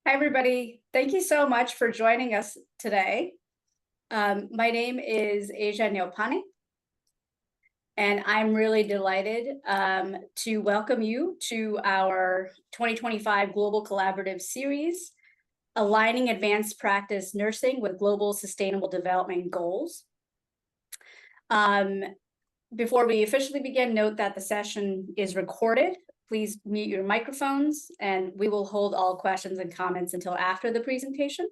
Hi, everybody. Thank you so much for joining us today. My name is Asia Neopane, and I'm really delighted to welcome you to our 2025 Global Collaborative Series, Aligning Advanced Practice Nursing with Global Sustainable Development Goals. Before we officially begin, note that the session is recorded. Please mute your microphones, and we will hold all questions and comments until after the presentation,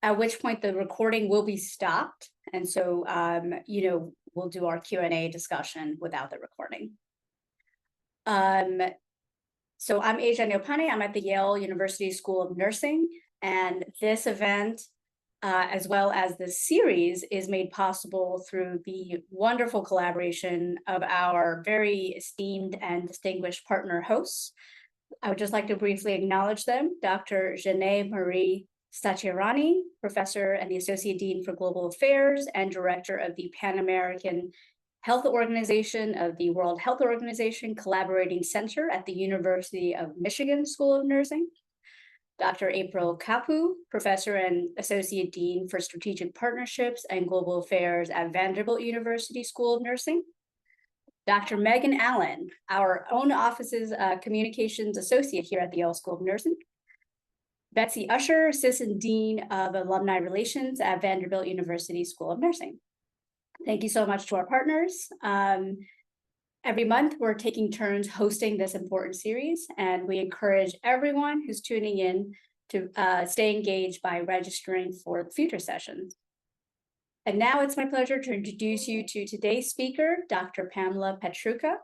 at which point the recording will be stopped. And so, we'll do our Q&A discussion without the recording. So I'm Asia Neopane. I'm at the Yale University School of Nursing, and this event, as well as this series, is made possible through the wonderful collaboration of our very esteemed and distinguished partner hosts. I would just like to briefly acknowledge them: Dr. Janae Marie Staccherani, Professor and the Associate Dean for Global Affairs and Director of the Pan-American Health Organization of the World Health Organization Collaborating Center at the University of Michigan School of Nursing. Dr. April Kapu, Professor and Associate Dean for Strategic Partnerships and Global Affairs at Vanderbilt University School of Nursing. Dr. Megan Allen, our own office's Communications Associate here at the Yale School of Nursing. Betsy Usher, Assistant Dean of Alumni Relations at Vanderbilt University School of Nursing. Thank you so much to our partners. Every month, we're taking turns hosting this important series, and we encourage everyone who's tuning in to stay engaged by registering for future sessions. And now it's my pleasure to introduce you to today's speaker, Dr. Pamela Petruca.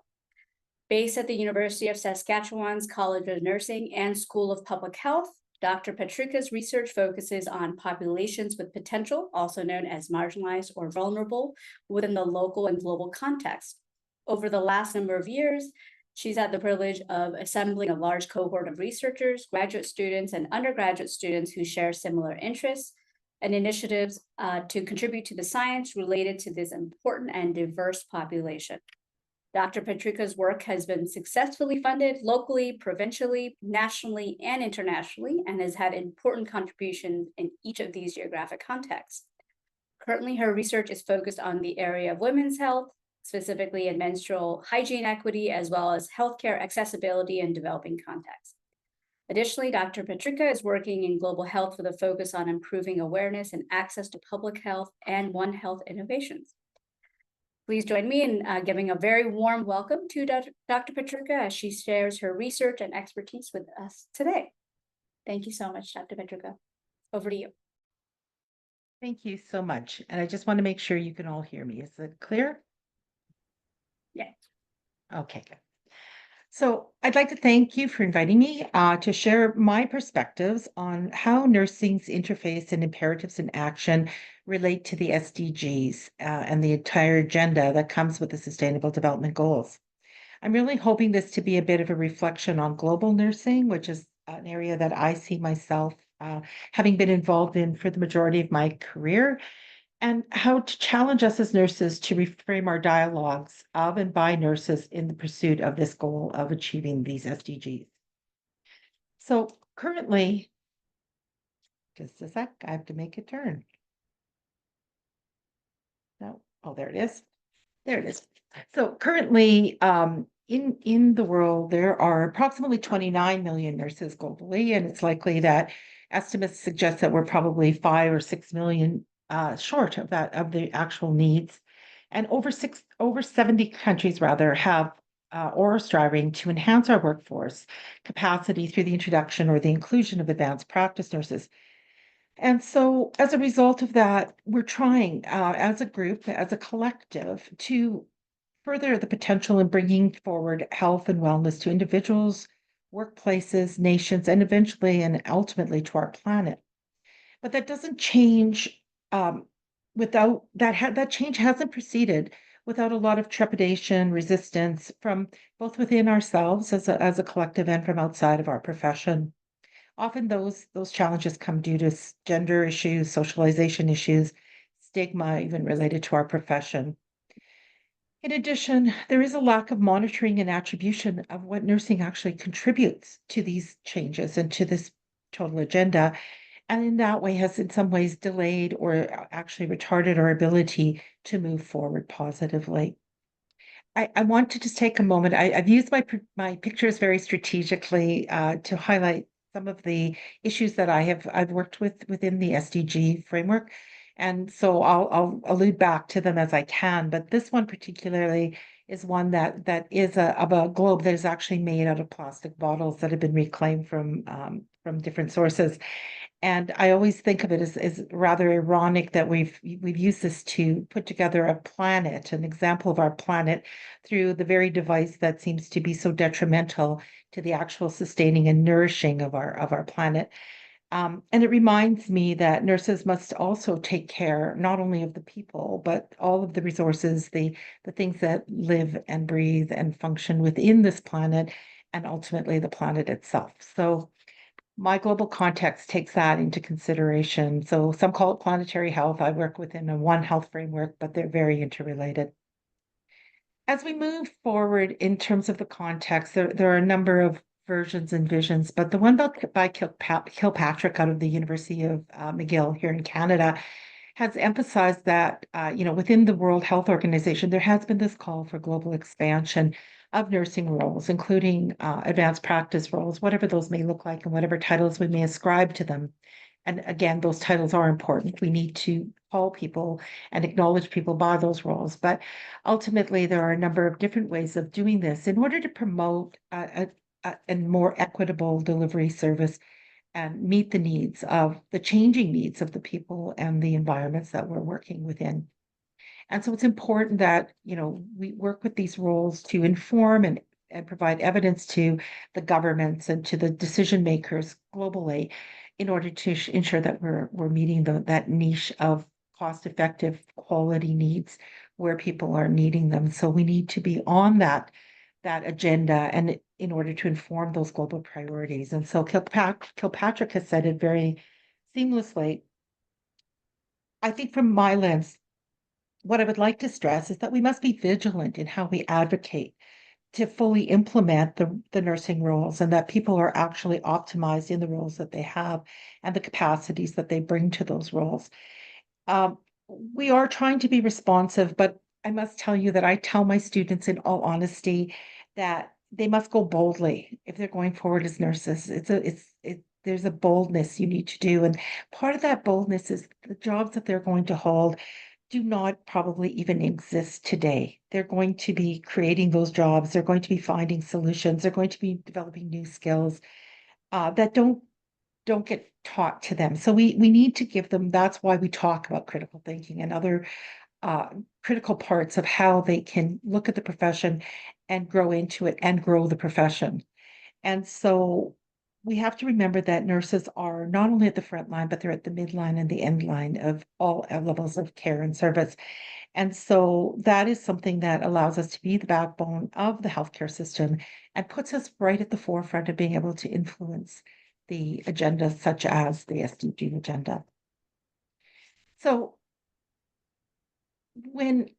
Based at the University of Saskatchewan's College of Nursing and School of Public Health, Dr. Petruca's research focuses on populations with potential, also known as marginalized or vulnerable, within the local and global context. Over the last number of years, she's had the privilege of assembling a large cohort of researchers, graduate students, and undergraduate students who share similar interests and initiatives to contribute to the science related to this important and diverse population. Dr. Petruca's work has been successfully funded locally, provincially, nationally, and internationally, and has had important contributions in each of these geographic contexts. Currently, her research is focused on the area of women's health, specifically in menstrual hygiene equity, as well as healthcare accessibility in developing contexts. Additionally, Dr. Petruca is working in global health with a focus on improving awareness and access to public health and One Health innovations. Please join me in giving a very warm welcome to Dr. Petruca as she shares her research and expertise with us today. Thank you so much, Dr. Petruca. Over to you. Thank you so much. And I just want to make sure you can all hear me. Is it clear? Yeah. Okay, good. So I'd like to thank you for inviting me to share my perspectives on how nursing's interface and imperatives in action relate to the SDGs and the entire agenda that comes with the Sustainable Development Goals. I'm really hoping this to be a bit of a reflection on global nursing, which is an area that I see myself having been involved in for the majority of my career, and how to challenge us as nurses to reframe our dialogues of and by nurses in the pursuit of this goal of achieving these SDGs. So currently, just a sec, I have to make a turn. No, oh, there it is. There it is. So currently, in the world, there are approximately 29 million nurses globally, and it's likely that estimates suggest that we're probably 5 or 6 million short of that of the actual needs, and over 70 countries rather have or are striving to enhance our workforce capacity through the introduction or the inclusion of advanced practice nurses. And so, as a result of that, we're trying as a group, as a collective, to further the potential in bringing forward health and wellness to individuals, workplaces, nations, and eventually and ultimately to our planet. But that doesn't change without that change hasn't proceeded without a lot of trepidation, resistance from both within ourselves as a collective and from outside of our profession. Often those challenges come due to gender issues, socialization issues, stigma, even related to our profession. In addition, there is a lack of monitoring and attribution of what nursing actually contributes to these changes and to this total agenda, and in that way has in some ways delayed or actually retarded our ability to move forward positively. I want to just take a moment. I've used my pictures very strategically to highlight some of the issues that I've worked with within the SDG framework. And so I'll allude back to them as I can, but this one particularly is one that is of a globe that is actually made out of plastic bottles that have been reclaimed from different sources. And I always think of it as rather ironic that we've used this to put together a planet, an example of our planet, through the very device that seems to be so detrimental to the actual sustaining and nourishing of our planet. And it reminds me that nurses must also take care not only of the people, but all of the resources, the things that live and breathe and function within this planet, and ultimately the planet itself. So my global context takes that into consideration. So some call it planetary health. I work within a One Health framework, but they're very interrelated. As we move forward in terms of the context, there are a number of versions and visions, but the one by Kilpatrick out of the University of McGill here in Canada has emphasized that, within the World Health Organization, there has been this call for global expansion of nursing roles, including advanced practice roles, whatever those may look like and whatever titles we may ascribe to them. And again, those titles are important. We need to call people and acknowledge people by those roles. But ultimately, there are a number of different ways of doing this in order to promote a more equitable delivery service and meet the needs of the changing needs of the people and the environments that we're working within. And so it's important that, we work with these roles to inform and provide evidence to the governments and to the decision makers globally in order to ensure that we're meeting that niche of cost-effective quality needs where people are needing them. So we need to be on that agenda and in order to inform those global priorities. And so Kilpatrick has said it very seamlessly. I think from my lens, what I would like to stress is that we must be vigilant in how we advocate to fully implement the nursing roles and that people are actually optimized in the roles that they have and the capacities that they bring to those roles. Um, we are trying to be responsive, but I must tell you that I tell my students in all honesty that they must go boldly if they're going forward as nurses. There's a boldness you need to do. And part of that boldness is the jobs that they're going to hold do not probably even exist today. They're going to be creating those jobs. They're going to be finding solutions. They're going to be developing new skills that don't get taught to them. So we need to give them. That's why we talk about critical thinking and other critical parts of how they can look at the profession and grow into it and grow the profession. And so we have to remember that nurses are not only at the front line, but they're at the midline and the end line of all levels of care and service. And so that is something that allows us to be the backbone of the healthcare system and puts us right at the forefront of being able to influence the agenda, such as the SDG agenda. So when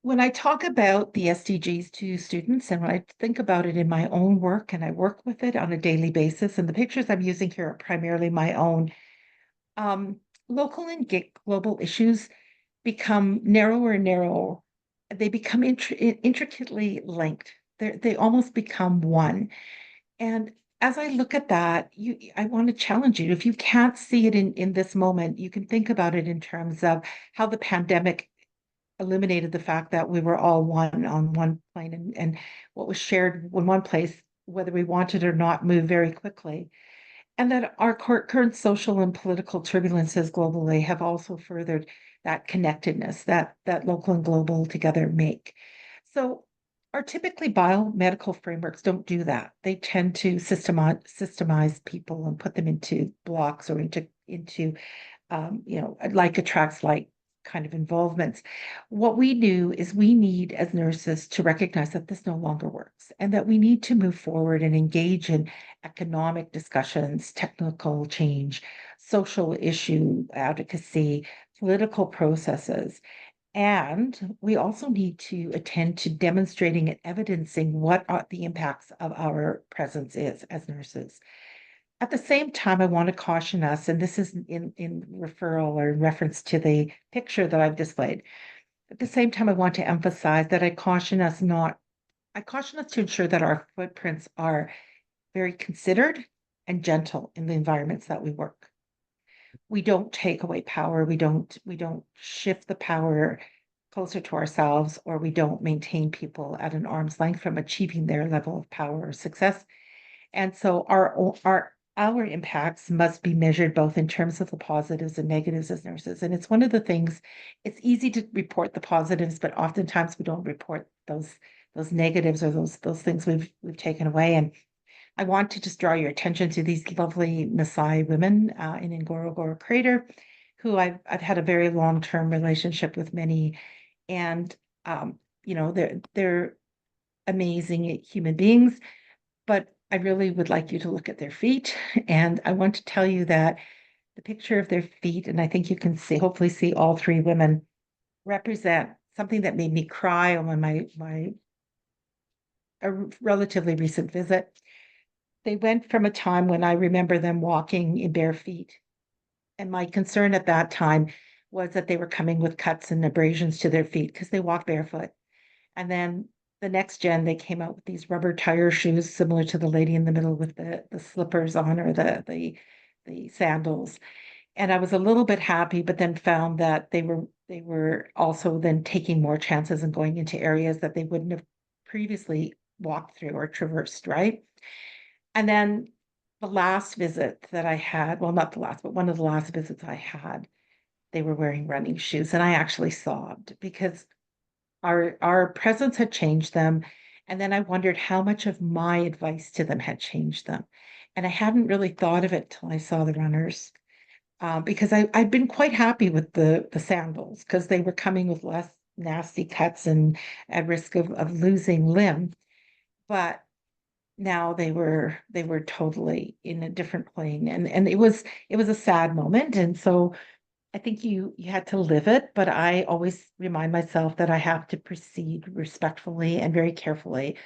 when I talk about the SDGs to students and when I think about it in my own work and I work with it on a daily basis, and the pictures I'm using here are primarily my own, um, local and global issues become narrower and narrower. They become intricately linked. They almost become one. And as I look at that, I want to challenge you. If you can't see it in this moment, you can think about it in terms of how the pandemic eliminated the fact that we were all one on one plane and what was shared in one place, whether we wanted or not, moved very quickly. And that our current social and political turbulences globally have also furthered that connectedness that local and global together make. So our typically biomedical frameworks don't do that. They tend to systemize people and put them into blocks or into like attracts like kind of involvements. What we do is we need as nurses to recognize that this no longer works and that we need to move forward and engage in economic discussions, technical change, social issue advocacy, political processes. And we also need to attend to demonstrating and evidencing what are the impacts of our presence is as nurses. At the same time, I want to caution us, and this is in referral or in reference to the picture that I've displayed. At the same time, I want to emphasize that I caution us to ensure that our footprints are very considered and gentle in the environments that we work. We don't take away power, we don't shift the power closer to ourselves, or we don't maintain people at an arm's length from achieving their level of power or success. And so our impacts must be measured both in terms of the positives and negatives as nurses. And it's one of the things, it's easy to report the positives, but oftentimes we don't report those negatives or those things we've taken away. And I want to just draw your attention to these lovely Maasai women in Ngorongoro Crater, who I've had a very long-term relationship with many, and they're amazing human beings, but I really would like you to look at their feet. And I want to tell you that the picture of their feet, and I think you can see, hopefully see all three women represent something that made me cry on my a relatively recent visit. They went from a time when I remember them walking in bare feet. And my concern at that time was that they were coming with cuts and abrasions to their feet because they walk barefoot. And then the next gen, they came out with these rubber tire shoes, similar to the lady in the middle with the slippers on, or the sandals. And I was a little bit happy, but then found that they were also then taking more chances and going into areas that they wouldn't have previously walked through or traversed, right? And then the last visit that I had, well, not the last, but one of the last visits I had, they were wearing running shoes, and I actually sobbed because our presence had changed them. And then I wondered how much of my advice to them had changed them. And I hadn't really thought of it till I saw the runners, because I'd been quite happy with the sandals because they were coming with less nasty cuts and at risk of losing limb. But now they were totally in a different plane, and it was a sad moment. And so I think you had to live it, but I always remind myself that I have to proceed respectfully and very carefully.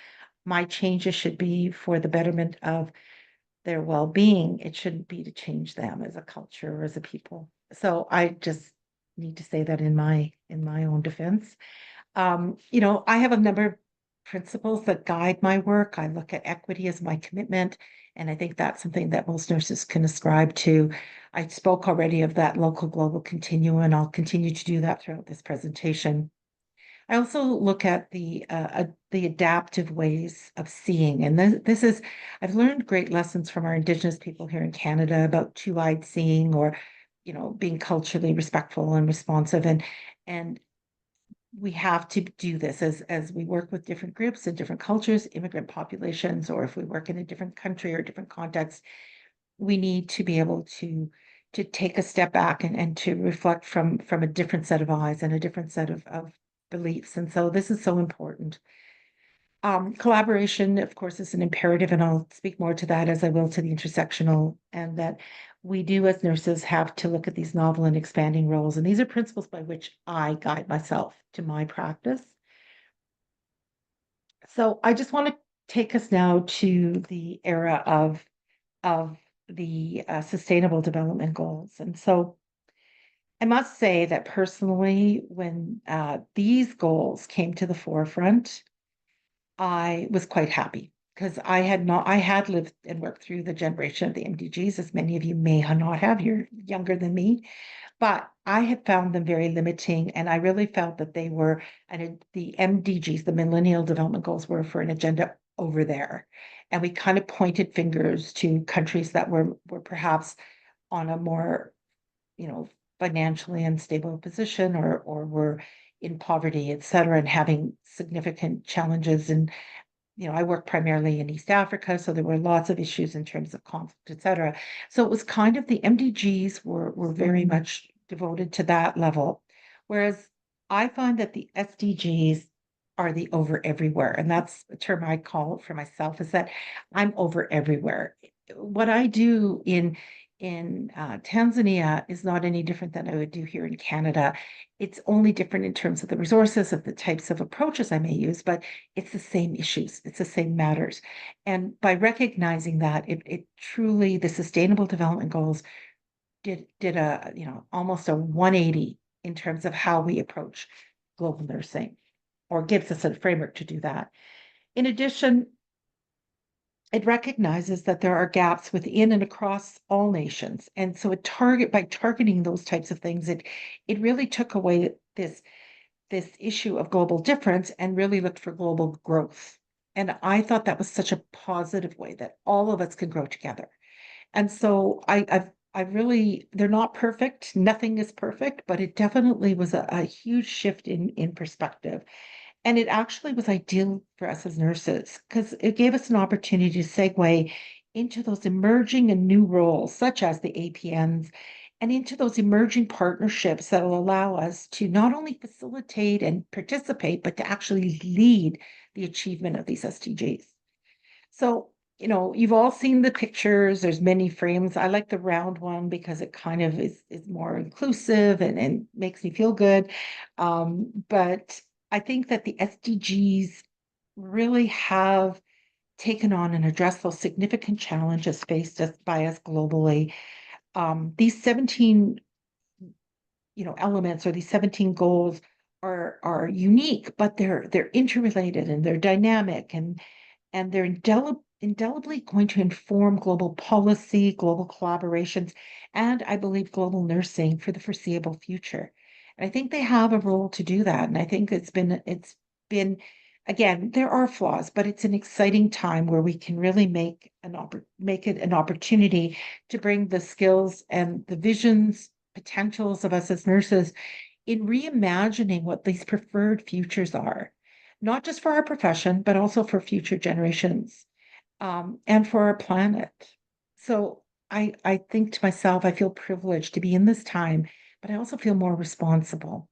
My changes should be for the betterment of their well-being. It shouldn't be to change them as a culture or as a people. So I just need to say that in my own defense. I have a number of principles that guide my work. I look at equity as my commitment, and I think that's something that most nurses can ascribe to. I spoke already of that local global continuum, and I'll continue to do that throughout this presentation. I also look at the adaptive ways of seeing, and this is I've learned great lessons from our Indigenous people here in Canada about two-eyed seeing, or being culturally respectful and responsive, and we have to do this as we work with different groups and different cultures, immigrant populations, or if we work in a different country or different context, we need to be able to take a step back and to reflect from a different set of eyes and a different set of beliefs. And so this is so important. Collaboration, of course, is an imperative, and I'll speak more to that as I will to the intersectional, and that we do as nurses have to look at these novel and expanding roles. And these are principles by which I guide myself to my practice. So I just want to take us now to the era of the Sustainable Development Goals. And so I must say that personally, when these goals came to the forefront, I was quite happy because I had lived and worked through the generation of the MDGs, as many of you may not have. You're younger than me, but I had found them very limiting, and I really felt that they were, and the MDGs, the Millennial Development Goals, were for an agenda over there. And we kind of pointed fingers to countries that were perhaps on a more, you know, financially unstable position, or were in poverty, et cetera, and having significant challenges. And I worked primarily in East Africa, so there were lots of issues in terms of conflict, et cetera. So it was kind of the MDGs were very much devoted to that level. Whereas I find that the SDGs are the over everywhere. And that's a term I call for myself, is that I'm over everywhere. What I do Tanzania is not any different than I would do here in Canada. It's only different in terms of the resources, of the types of approaches I may use, but it's the same issues, it's the same matters. And by recognizing that, it truly, the Sustainable Development Goals did a, almost a 180 in terms of how we approach global nursing, or gives us a framework to do that. In addition, it recognizes that there are gaps within and across all nations. And so by targeting those types of things, it really took away this issue of global difference and really looked for global growth. And I thought that was such a positive way that all of us can grow together. And so I really, they're not perfect. Nothing is perfect, but it definitely was a huge shift in perspective. And it actually was ideal for us as nurses because it gave us an opportunity to segue into those emerging and new roles, such as the APNs, and into those emerging partnerships that will allow us to not only facilitate and participate, but to actually lead the achievement of these SDGs. So, you've all seen the pictures. There's many frames. I like the round one because it kind of is more inclusive and makes me feel good. But I think that the SDGs really have taken on and addressed those significant challenges faced by us globally. These 17, elements, or these 17 goals are unique, but they're interrelated and they're dynamic, and they're indelibly going to inform global policy, global collaborations, and I believe global nursing for the foreseeable future. And I think they have a role to do that. And I think it's been again, there are flaws, but it's an exciting time where we can really make it an opportunity to bring the skills and the visions, potentials of us as nurses in reimagining what these preferred futures are, not just for our profession, but also for future generations, and for our planet. So I think to myself, I feel privileged to be in this time, but I also feel more responsible.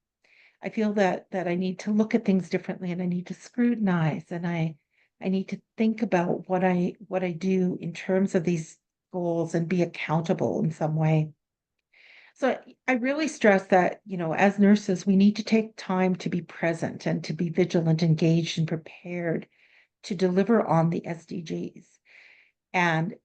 I feel that I need to look at things differently, and I need to scrutinize, and I need to think about what I do in terms of these goals and be accountable in some way. So I really stress that, as nurses, we need to take time to be present and to be vigilant, engaged, and prepared to deliver on the SDGs. And,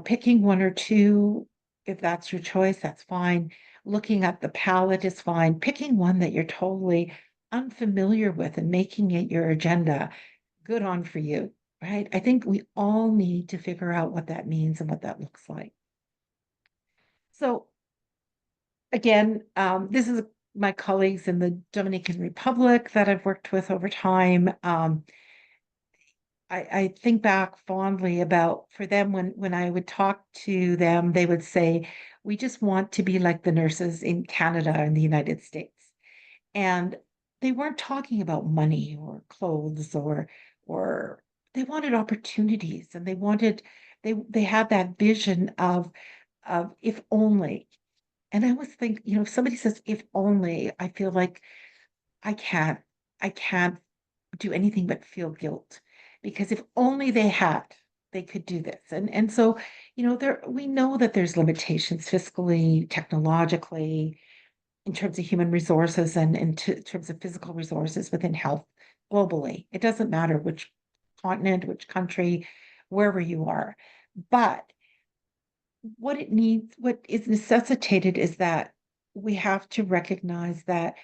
picking one or two, if that's your choice, that's fine. Looking at the palette is fine. Picking one that you're totally unfamiliar with and making it your agenda, good on for you, right? I think we all need to figure out what that means and what that looks like. So again, this is my colleagues in the Dominican Republic that I've worked with over time. I think back fondly about for them when I would talk to them, they would say, we just want to be like the nurses in Canada and the United States. And they weren't talking about money or clothes or they wanted opportunities, and they had that vision of if only. And I always think, if somebody says if only, I feel like I can't, I can't do anything but feel guilt, because if only they had, they could do this. And so, we know that there's limitations fiscally, technologically, in terms of human resources, and in terms of physical resources within health globally. It doesn't matter which continent, which country, wherever you are. But what is necessitated is that we have to recognize that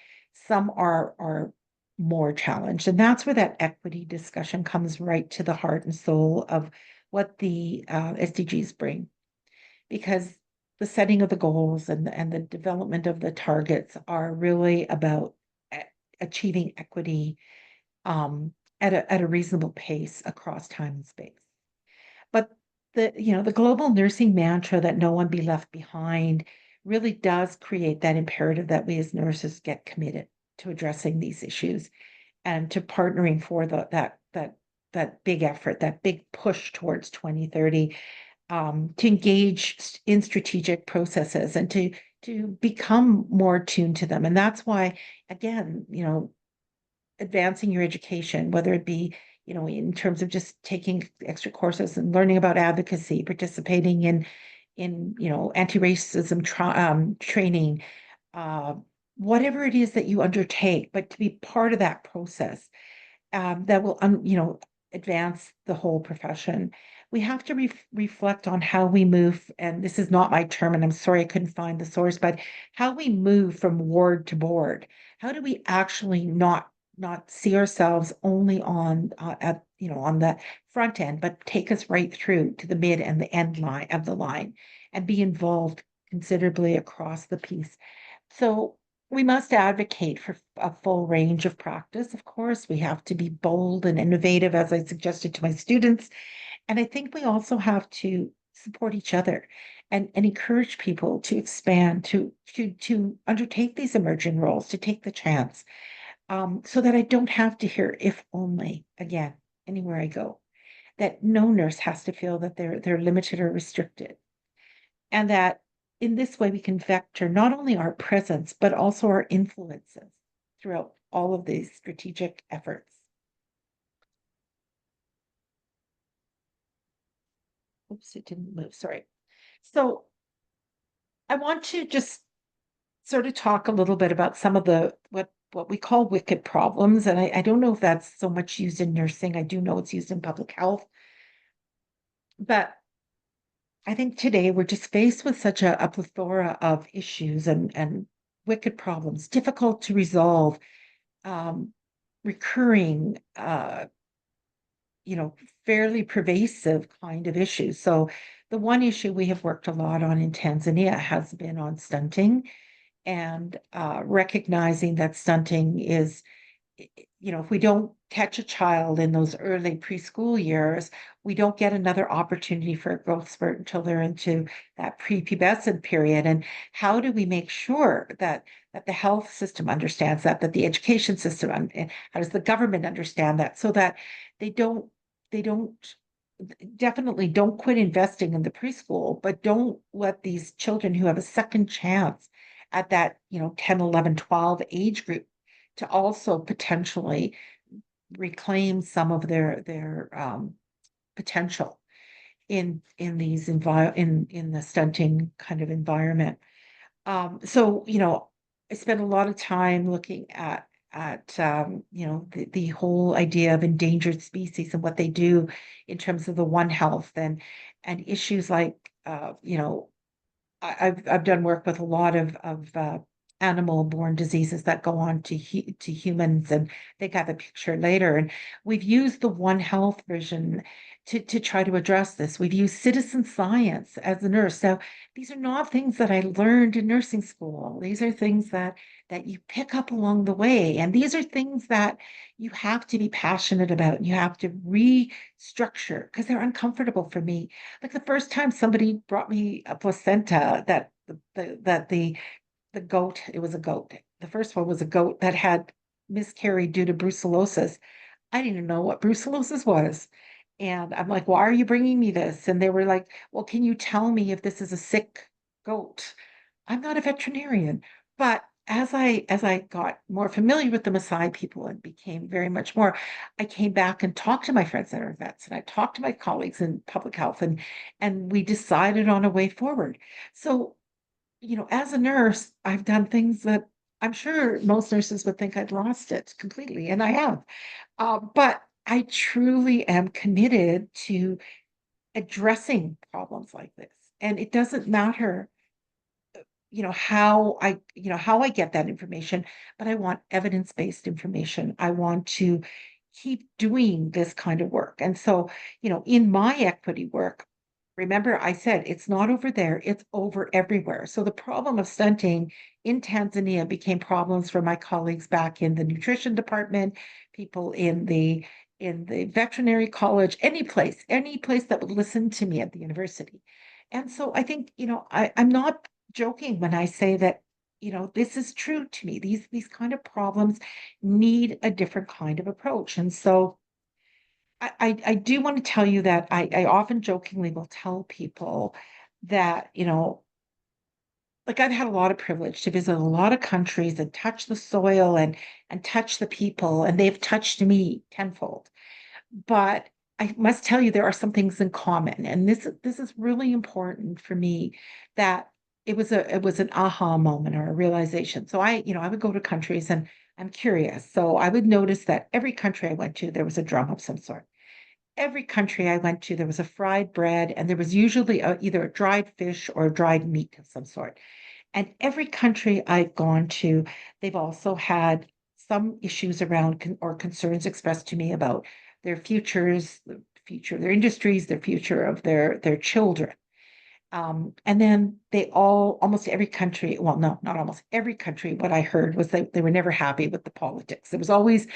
some are more challenged. And that's where that equity discussion comes right to the heart and soul of what the SDGs bring. Because the setting of the goals and the development of the targets are really about achieving equity, at a reasonable pace across time and space. But the global nursing mantra that no one be left behind really does create that imperative that we as nurses get committed to addressing these issues and to partnering for that big effort, that big push towards 2030, to engage in strategic processes and to become more attuned to them. And that's why, again, advancing your education, whether it be, in terms of just taking extra courses and learning about advocacy, participating anti-racism training, uh, whatever it is that you undertake, but to be part of that process that will, advance the whole profession. We have to reflect on how we move, and this is not my term, and I'm sorry I couldn't find the source, but how we move from ward to board. How do we actually not see ourselves only on on the front end, but take us right through to the mid and the end line of the line, and be involved considerably across the piece. So we must advocate for a full range of practice. Of course, we have to be bold and innovative, as I suggested to my students. And I think we also have to support each other and encourage people to expand, to undertake these emerging roles, to take the chance, so that I don't have to hear if only again anywhere I go. That no nurse has to feel that they're limited or restricted, and that in this way we can vector not only our presence but also our influences throughout all of these strategic efforts. Oops, it didn't move, sorry. So I want to just sort of talk a little bit about some of the what we call wicked problems. And I don't know if that's so much used in nursing. I do know it's used in public health. But I think today we're just faced with such a plethora of issues and wicked problems, difficult to resolve, um, recurring, you know, fairly pervasive kind of issues. So the one issue we have worked a lot on in Tanzania has been on stunting, and recognizing that stunting is, if we don't catch a child in those early preschool years, we don't get another opportunity for a growth spurt until they're into that prepubescent period. And how do we make sure that the health system understands that the education system, and how does the government understand that, so that they don't definitely don't quit investing in the preschool, but don't let these children who have a second chance at that, 10, 11, 12 age group to also potentially reclaim some of their potential in the stunting kind of environment. So, I spent a lot of time looking at the whole idea of endangered species and what they do in terms of the One Health, and issues like, I've done work with a lot of animal-borne diseases that go on to humans, and they got the picture later. And we've used the One Health vision to try to address this. We've used citizen science as a nurse. So these are not things that I learned in nursing school. These are things that you pick up along the way, and these are things that you have to be passionate about, and you have to restructure because they're uncomfortable for me. Like the first time somebody brought me a placenta that the goat, it was a goat. The first one was a goat that had miscarried due to brucellosis. I didn't even know what brucellosis was. And I'm like, why are you bringing me this? And they were like, well, can you tell me if this is a sick goat? I'm not a veterinarian, but as I got more familiar with the Maasai people and became very much more, I came back and talked to my friends that are vets, and I talked to my colleagues in public health, and we decided on a way forward. So, as a nurse, I've done things that I'm sure most nurses would think I'd lost it completely, and I have. But I truly am committed to addressing problems like this. And it doesn't matter, how I get that information, but I want evidence-based information. I want to keep doing this kind of work. And so, in my equity work, remember I said it's not over there, it's over everywhere. So the problem of stunting in Tanzania became problems for my colleagues back in the nutrition department, people in the veterinary college, any place that would listen to me at the university. And so I think, I'm not joking when I say that, this is true to me. These kind of problems need a different kind of approach. And so I do want to tell you that I often jokingly will tell people that, like I've had a lot of privilege to visit a lot of countries and touch the soil and touch the people, and they've touched me tenfold. But I must tell you, there are some things in common, and this is really important for me, that it was an aha moment or a realization. So I would go to countries and I'm curious. So I would notice that every country I went to, there was a drum of some sort. Every country I went to, there was a fried bread, and there was usually either a dried fish or a dried meat of some sort. And every country I've gone to, they've also had some issues around or concerns expressed to me about their futures, the future of their industries, their future of their children. And then almost every country, well, no, not almost every country, what I heard was that they were never happy with the politics. There was always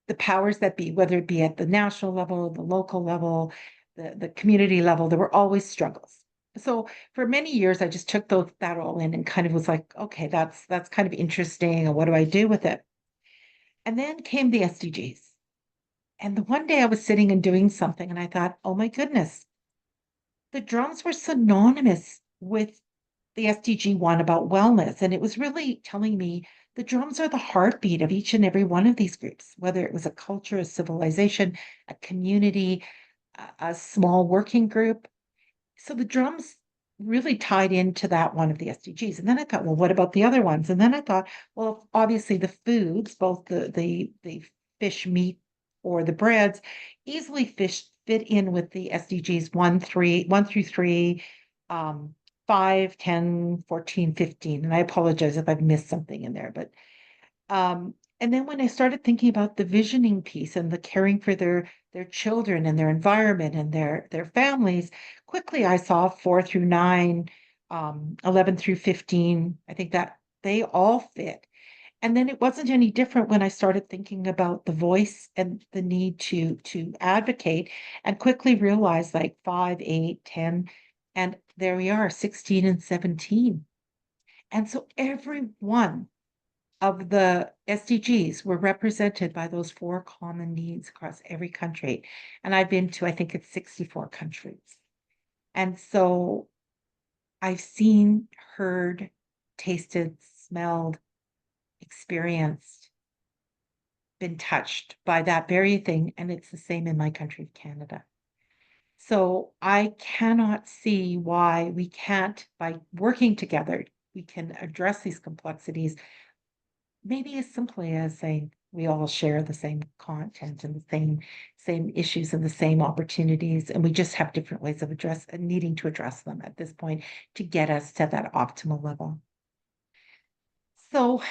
the powers that be, whether it be at the national level, the local level, the community level, there were always struggles. So for many years, I just took that all in and kind of was like, okay, that's kind of interesting. And what do I do with it? And then came the SDGs. And the one day I was sitting and doing something, and I thought, oh my goodness, the drums were synonymous with the SDG one about wellness. And it was really telling me the drums are the heartbeat of each and every one of these groups, whether it was a culture, a civilization, a community, a small working group. So the drums really tied into that one of the SDGs. And then I thought, well, what about the other ones? And then I thought, well, obviously the foods, both the fish, meat, or the breads, easily fit in with the SDGs 1 through 3, um, 5, 10, 14, 15. And I apologize if I've missed something in there, but and then when I started thinking about the visioning piece and the caring for their children and their environment and their families, quickly I saw 4 through 9, 11 through 15. I think that they all fit. And then it wasn't any different when I started thinking about the voice and the need to advocate, and quickly realized like 5, 8, 10, and there we are, 16 and 17. And so every one of the SDGs were represented by those 4 common needs across every country. And I've been to, I think it's 64 countries. And so I've seen, heard, tasted, smelled, experienced, been touched by that very thing. And it's the same in my country of Canada. So I cannot see why we can't, by working together, we can address these complexities, maybe as simply as saying we all share the same content and the same issues and the same opportunities, and we just have different ways of needing to address them at this point to get us to that optimal level. So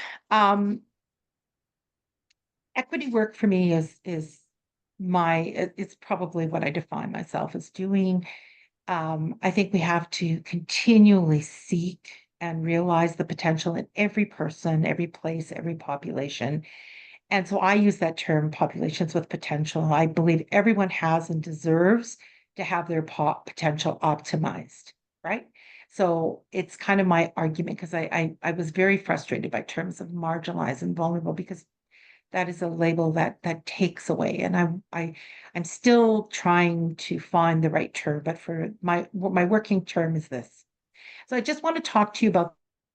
equity work for me is it's probably what I define myself as doing. I think we have to continually seek and realize the potential in every person, every place, every population. And so I use that term, populations with potential. I believe everyone has and deserves to have their potential optimized, right? So it's kind of my argument, because I was very frustrated by terms of marginalized and vulnerable, because that is a label that takes away. And I'm still trying to find the right term, but for my working term is this. So I just want to talk to you about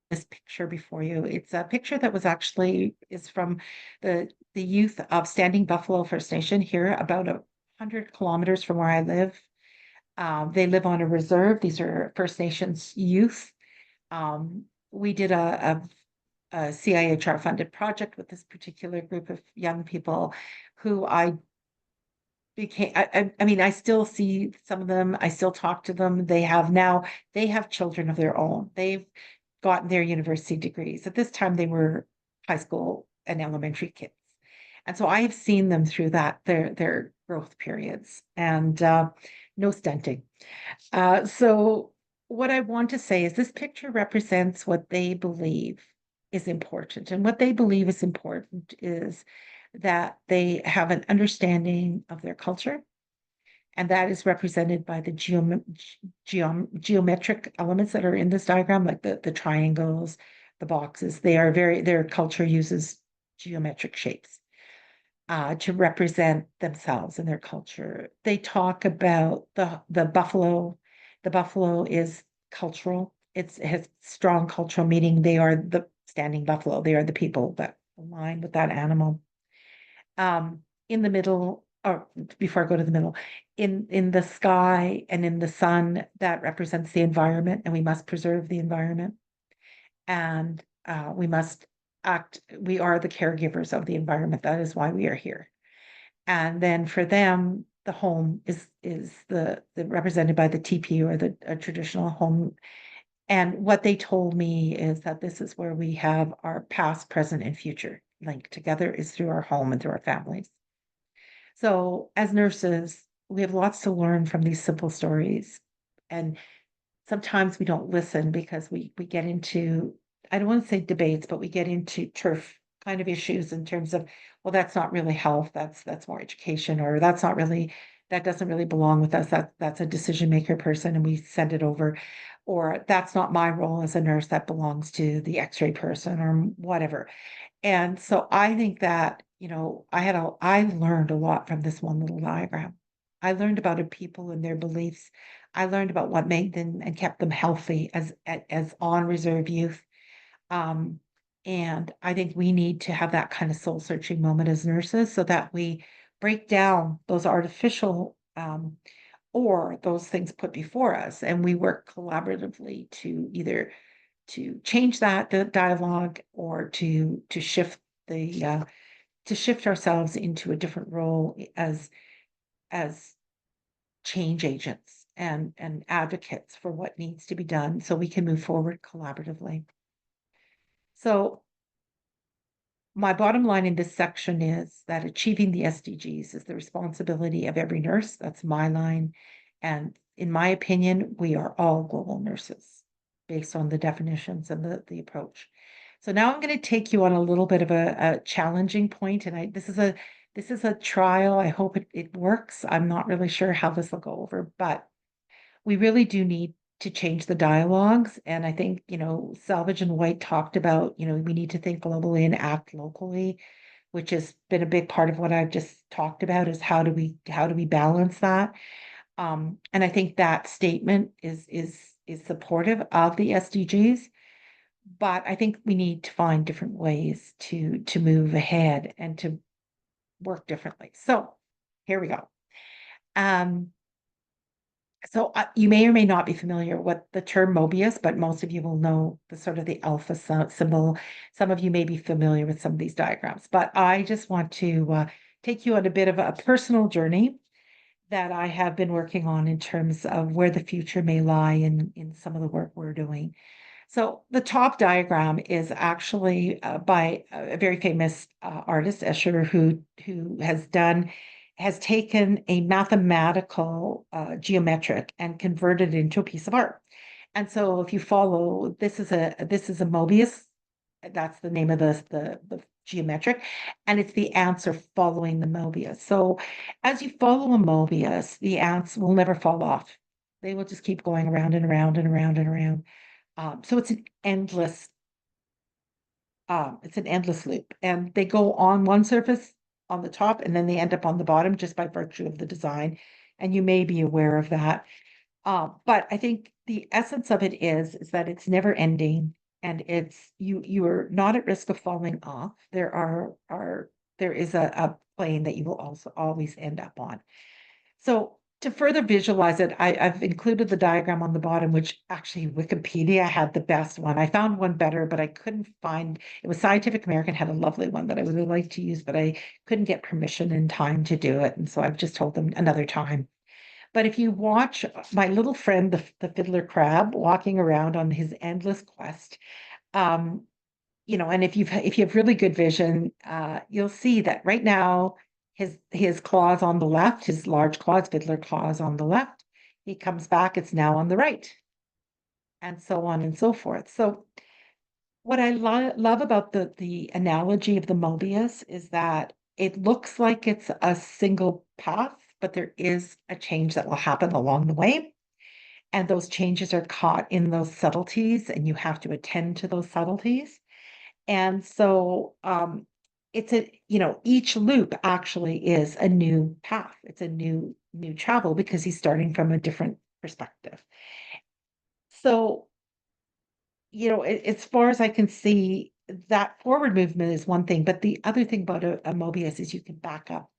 this picture before you. It's a picture that is from the youth of Standing Buffalo First Nation here, about 100 kilometers from where I live. They live on a reserve. These are First Nations youth. We did a CIHR funded project with this particular group of young people who I mean, I still see some of them, I still talk to them. They have children of their own. They've gotten their university degrees. At this time, they were high school and elementary kids. And so I have seen them through their growth periods, and no stunting. So what I want to say is this picture represents what they believe is important. And what they believe is important is that they have an understanding of their culture, and that is represented by the geometric elements that are in this diagram, like the triangles, the boxes. Their culture uses geometric shapes to represent themselves and their culture. They talk about the buffalo. The buffalo is cultural. It has strong cultural meaning. They are the standing buffalo. They are the people that align with that animal. In the middle, or before I go to the middle, in the sky and in the sun, that represents the environment, and we must preserve the environment. And we must we are the caregivers of the environment. That is why we are here. And then for them, the home is the represented by the TP, or the a traditional home. And what they told me is that this is where we have our past, present, and future linked together, is through our home and through our families. So as nurses, we have lots to learn from these simple stories. And sometimes we don't listen because we get into, I don't want to say debates, but we get into turf kind of issues in terms of, well, that's not really health, that's more education, or that's not really, that doesn't really belong with us. That's a decision maker person and we send it over. Or that's not my role as a nurse, that belongs to the x-ray person or whatever. And so I think that, I learned a lot from this one little diagram. I learned about a people and their beliefs. I learned about what made them and kept them healthy as on reserve youth. Um, and I think we need to have that kind of soul searching moment as nurses, so that we break down those artificial or those things put before us, and we work collaboratively to either to change the dialogue, or to shift the to shift ourselves into a different role as change agents and advocates for what needs to be done, so we can move forward collaboratively. So my bottom line in this section is that achieving the SDGs is the responsibility of every nurse. That's my line. And in my opinion, we are all global nurses based on the definitions and the approach. So now I'm going to take you on a little bit of a challenging point, and this is a trial. I hope it works. I'm not really sure how this will go over, but we really do need to change the dialogues. And I think, Salvage and White talked about, we need to think globally and act locally, which has been a big part of what I've just talked about, is how do we balance that? And I think that statement is supportive of the SDGs, but I think we need to find different ways to move ahead and to work differently. So here we go. Um, So you may or may not be familiar with the term Mobius, but most of you will know the sort of the alpha symbol. Some of you may be familiar with some of these diagrams, but I just want to take you on a bit of a personal journey that I have been working on in terms of where the future may lie in some of the work we're doing. So the top diagram is actually by a very famous artist, Escher, who has taken a mathematical geometric and converted it into a piece of art. And so if you follow, this is a Mobius. That's the name of the geometric, and it's the ants are following the Mobius. So as you follow a Mobius, the ants will never fall off. They will just keep going around and around and around and around. So it's an endless loop, and they go on one surface on the top, and then they end up on the bottom just by virtue of the design. And you may be aware of that. But I think the essence of it is that it's never ending, and you are not at risk of falling off. There is a plane that you will also always end up on. So to further visualize it, I've included the diagram on the bottom, which actually Wikipedia had the best one. I found one better, but I couldn't find, it was Scientific American had a lovely one that I would like to use, but I couldn't get permission in time to do it. And so I've just told them another time. But if you watch my little friend, the fiddler crab, walking around on his endless quest, um, and if you have really good vision, you'll see that right now his claws on the left, his large claws, fiddler claws on the left. He comes back, it's now on the right, and so on and so forth. So what I love about the analogy of the Mobius is that it looks like it's a single path, but there is a change that will happen along the way. And those changes are caught in those subtleties, and you have to attend to those subtleties. And so it's each loop actually is a new path. It's a new travel because he's starting from a different perspective. So, as far as I can see, that forward movement is one thing, but the other thing about a Mobius is you can back up.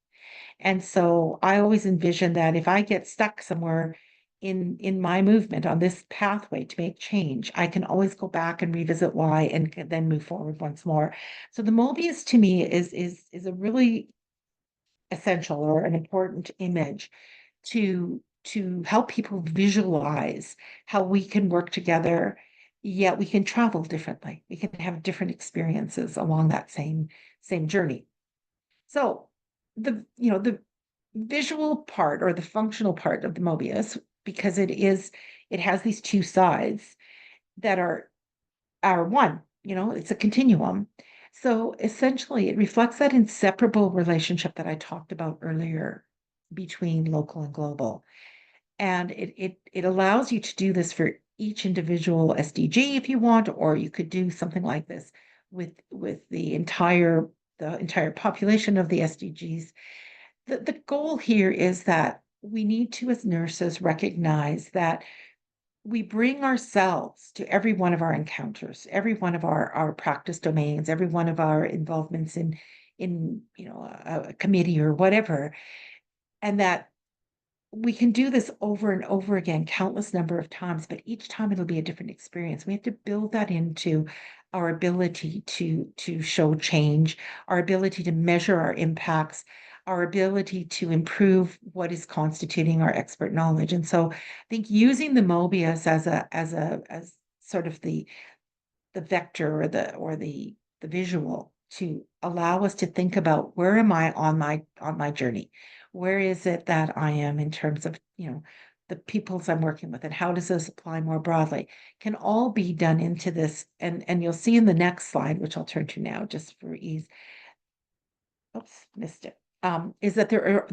And so I always envision that if I get stuck somewhere in my movement on this pathway to make change, I can always go back and revisit why and then move forward once more. So the Mobius to me is a really essential or an important image to help people visualize how we can work together, yet we can travel differently. We can have different experiences along that same journey. So the visual part or the functional part of the Mobius, because it has these two sides that are one, it's a continuum. So essentially it reflects that inseparable relationship that I talked about earlier between local and global. And it allows you to do this for each individual SDG if you want, or you could do something like this with the entire population of the SDGs. The goal here is that we need to, as nurses, recognize that we bring ourselves to every one of our encounters, every one of our practice domains, every one of our involvements in a committee or whatever, and that we can do this over and over again, countless number of times, but each time it'll be a different experience. We have to build that into our ability to show change, our ability to measure our impacts, our ability to improve what is constituting our expert knowledge. And so I think using the Mobius as sort of the vector or the visual to allow us to think about where am I on my journey? Where is it that I am in terms of, the peoples I'm working with, and how does this apply more broadly? Can all be done into this. And you'll see in the next slide, which I'll turn to now just for ease. Oops, missed it. Is that there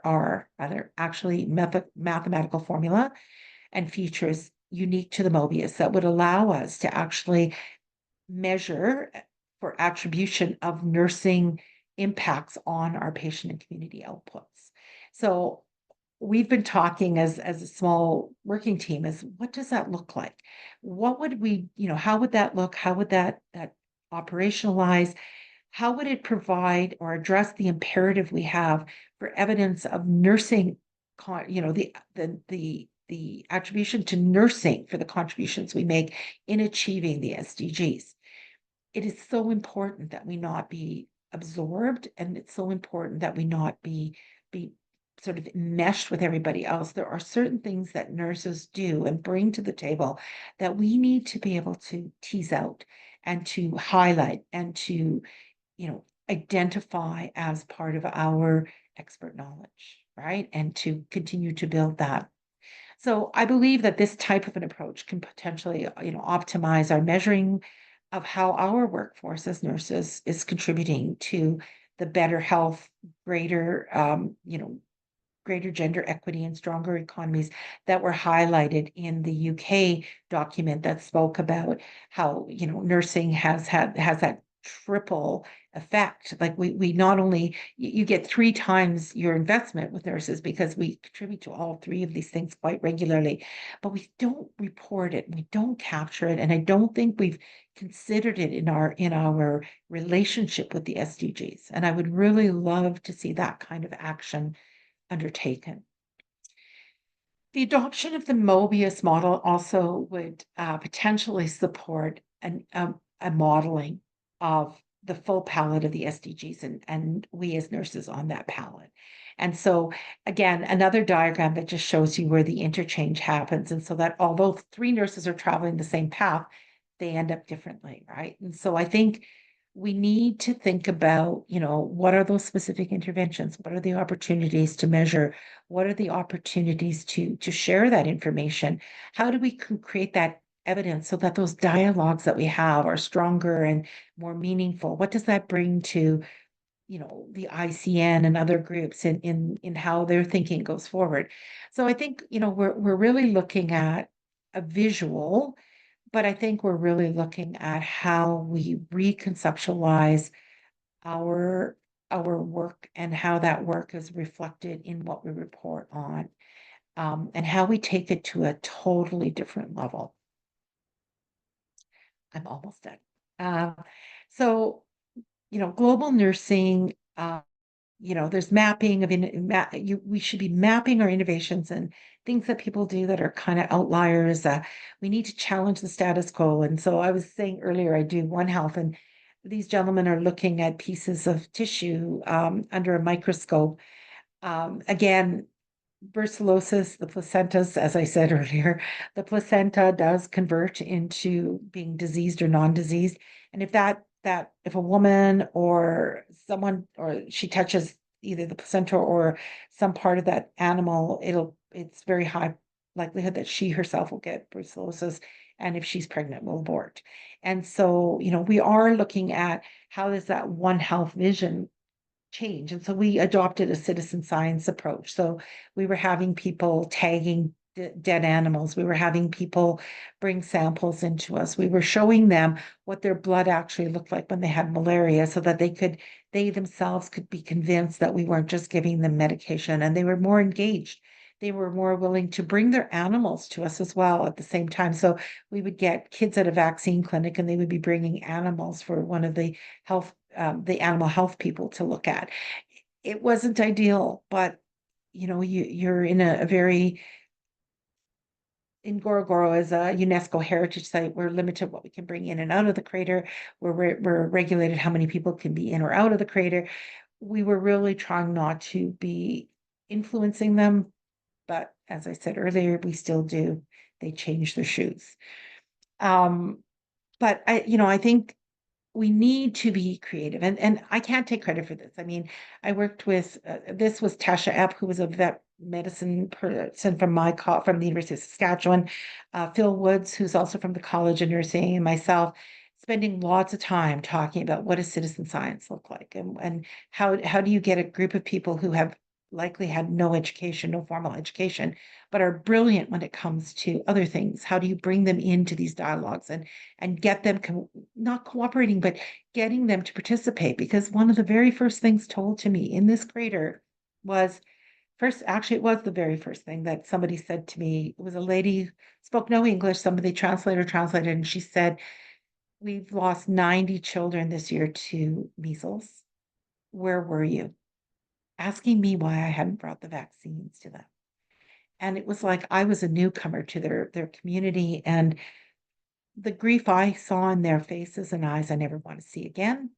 are actually mathematical formula and features unique to the Mobius that would allow us to actually measure for attribution of nursing impacts on our patient and community outputs. So we've been talking as a small working team is what does that look like? What would we, how would that look? How would that operationalize? How would it provide or address the imperative we have for evidence of nursing, the attribution to nursing for the contributions we make in achieving the SDGs? It is so important that we not be absorbed, and it's so important that we not be sort of meshed with everybody else. There are certain things that nurses do and bring to the table that we need to be able to tease out and to highlight and to identify as part of our expert knowledge, right? And to continue to build that. So I believe that this type of an approach can potentially, optimize our measuring of how our workforce as nurses is contributing to the better health, greater, greater gender equity and stronger economies that were highlighted in the UK document that spoke about how, nursing has that triple effect. Like we not only you get 3 times your investment with nurses because we contribute to all 3 of these things quite regularly, but we don't report it, we don't capture it, and I don't think we've considered it in our relationship with the SDGs. And I would really love to see that kind of action undertaken. The adoption of the Mobius model also would potentially support a modeling of the full palette of the SDGs and we as nurses on that palette. And so again, another diagram that just shows you where the interchange happens. And so that although 3 nurses are traveling the same path, they end up differently, right? And so I think we need to think about, what are those specific interventions? What are the opportunities to measure? What are the opportunities to share that information? How do we create that evidence so that those dialogues that we have are stronger and more meaningful? What does that bring to, the ICN and other groups in how their thinking goes forward? So I think, we're really looking at a visual, but I think we're really looking at how we reconceptualize our work and how that work is reflected in what we report on, and how we take it to a totally different level. I'm almost done. So, global nursing there's mapping of we should be mapping our innovations and things that people do that are kind of outliers. We need to challenge the status quo. And so I was saying earlier, I do One Health, and these gentlemen are looking at pieces of tissue under a microscope. Again, brucellosis, the placentas, as I said earlier, the placenta does convert into being diseased or non-diseased. And if a woman or someone, or she touches either the placenta or some part of that animal, it's very high likelihood that she herself will get brucellosis. And if she's pregnant, will abort. And so, we are looking at how does that One Health vision change. And so we adopted a citizen science approach. So we were having people tagging dead animals. We were having people bring samples into us. We were showing them what their blood actually looked like when they had malaria so that they themselves could be convinced that we weren't just giving them medication, and they were more engaged. They were more willing to bring their animals to us as well at the same time. So we would get kids at a vaccine clinic and they would be bringing animals for one of the animal health people to look at. It wasn't ideal, but you're in a very Ngorongoro is a UNESCO heritage site. We're limited what we can bring in and out of the crater. We're regulated how many people can be in or out of the crater. We were really trying not to be influencing them, but as I said earlier, we still do. They change their shoes. But I think we need to be creative, and I can't take credit for this. I mean, I worked with this was Tasha Epp, who was a vet medicine person from from the University of Saskatchewan, Phil Woods, who's also from the College of Nursing, and myself, spending lots of time talking about what does citizen science look like, and how do you get a group of people who have likely had no education, no formal education, but are brilliant when it comes to other things. How do you bring them into these dialogues and get them not cooperating, but getting them to participate? Because one of the very first things told to me in this crater was actually, it was the very first thing that somebody said to me. It was a lady who spoke no English, somebody translated, and she said, "We've lost 90 children this year to measles. Where were you?" Asking me why I hadn't brought the vaccines to them. And it was like I was a newcomer to their community, and the grief I saw in their faces and eyes, I never want to see again.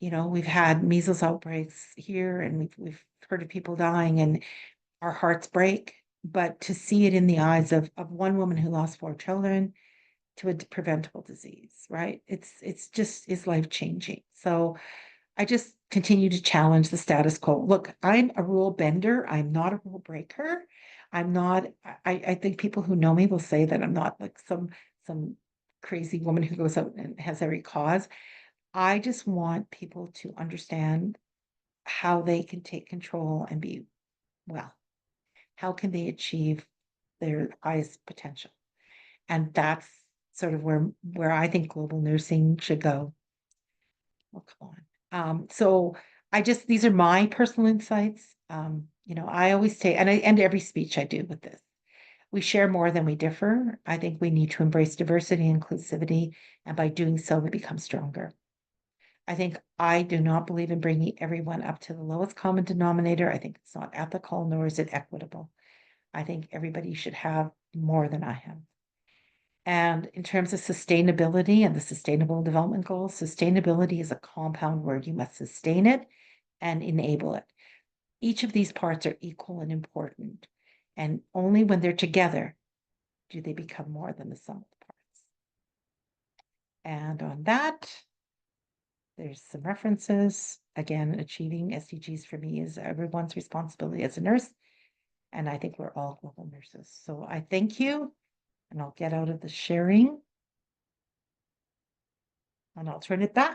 We've had measles outbreaks here, and we've heard of people dying, and our hearts break. But to see it in the eyes of one woman who lost 4 children to a preventable disease, right? It's just is life changing. So I just continue to challenge the status quo. Look, I'm a rule bender. I'm not a rule breaker. I'm not, I think people who know me will say that I'm not like some crazy woman who goes out and has every cause. I just want people to understand how they can take control and be well. How can they achieve their highest potential? And that's sort of where I think global nursing should go. Oh, come on. So these are my personal insights. I always say, and I end every speech I do with this. We share more than we differ. I think we need to embrace diversity and inclusivity, and by doing so, we become stronger. I do not believe in bringing everyone up to the lowest common denominator. I think it's not ethical, nor is it equitable. I think everybody should have more than I have. And in terms of sustainability and the Sustainable Development Goals, sustainability is a compound word. You must sustain it and enable it. Each of these parts are equal and important. And only when they're together do they become more than the sum of the parts. And on that, there's some references. Again, achieving SDGs for me is everyone's responsibility as a nurse. And I think we're all global nurses. So I thank you. And I'll get out of the sharing. And I'll turn it back.